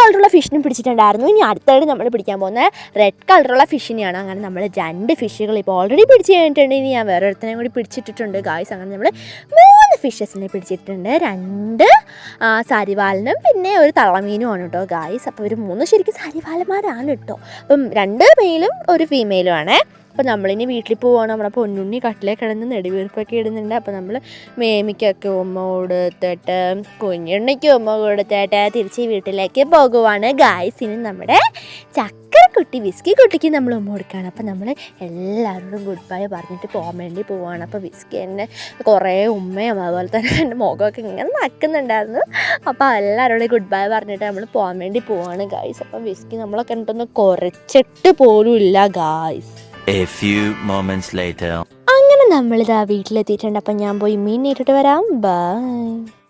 കളറുള്ള ഫിഷിനും പിടിച്ചിട്ടുണ്ടായിരുന്നു. ഇനി അടുത്തായിട്ട് നമ്മൾ പിടിക്കാൻ പോകുന്നത് റെഡ് കളറുള്ള ഫിഷിനെയാണ്. അങ്ങനെ നമ്മൾ 2 ഫിഷുകൾ ഇപ്പോൾ ഓൾറെഡി പിടിച്ച് കഴിഞ്ഞിട്ടുണ്ട്. ഇനി ഞാൻ വേറെ ഒരുത്തനെയും കൂടി പിടിച്ചിട്ടിട്ടുണ്ട് ഗായ്സ്. അങ്ങനെ നമ്മൾ 3 ഫിഷസിനെ പിടിച്ചിട്ടുണ്ട്. 2 സാരിവാലനും പിന്നെ ഒരു തളമീനുമാണ് കേട്ടോ ഗായ്സ്. അപ്പോൾ ഒരു 3 ശരിക്കും സാരിവാലന്മാരാണ് കേട്ടോ. അപ്പം 2 മെയിലും ഒരു ഫീമെയിലും ആണ്. അപ്പോൾ നമ്മളിനി വീട്ടിൽ പോവുകയാണ്. നമ്മുടെ പൊന്നുണ്ണി കട്ടിലേ കിടന്ന് നെടുവീർപ്പൊക്കെ ഇടുന്നുണ്ട്. അപ്പോൾ നമ്മൾ മേമിക്കൊക്കെ ഉമ്മ കൊടുത്തിട്ട് കുഞ്ഞുണ്ണിക്ക് ഉമ്മ കൊടുത്തിട്ട് തിരിച്ച് വീട്ടിലേക്ക് പോകുവാണ് ഗായ്സ്. ഇനി നമ്മുടെ ചക്കരക്കുട്ടി വിസ്കി കുട്ടിക്ക് നമ്മൾ ഉമ്മ കൊടുക്കുകയാണ്. അപ്പോൾ നമ്മൾ എല്ലാവരോടും ഗുഡ് ബൈ പറഞ്ഞിട്ട് പോകാൻ വേണ്ടി പോവുകയാണ്. അപ്പോൾ വിസ്കി എന്നെ കുറേ ഉമ്മയും അതുപോലെ തന്നെ എൻ്റെ മുഖമൊക്കെ ഇങ്ങനെ നക്കുന്നുണ്ടായിരുന്നു. അപ്പോൾ എല്ലാവരോടും ഗുഡ് ബൈ പറഞ്ഞിട്ട് നമ്മൾ പോകാൻ വേണ്ടി പോവുകയാണ് ഗായ്സ്. അപ്പോൾ വിസ്കി നമ്മളൊക്കെ കണ്ടിട്ടൊന്ന് കുറച്ചിട്ട് പോലും ഇല്ല guys. A few moments later. അങ്ങനെ നമ്മളിതാ വീട്ടിലെത്തിയിട്ടുണ്ട്. അപ്പം ഞാൻ പോയി മീൻ ഇട്ടിട്ട് വരാം. ബൈ.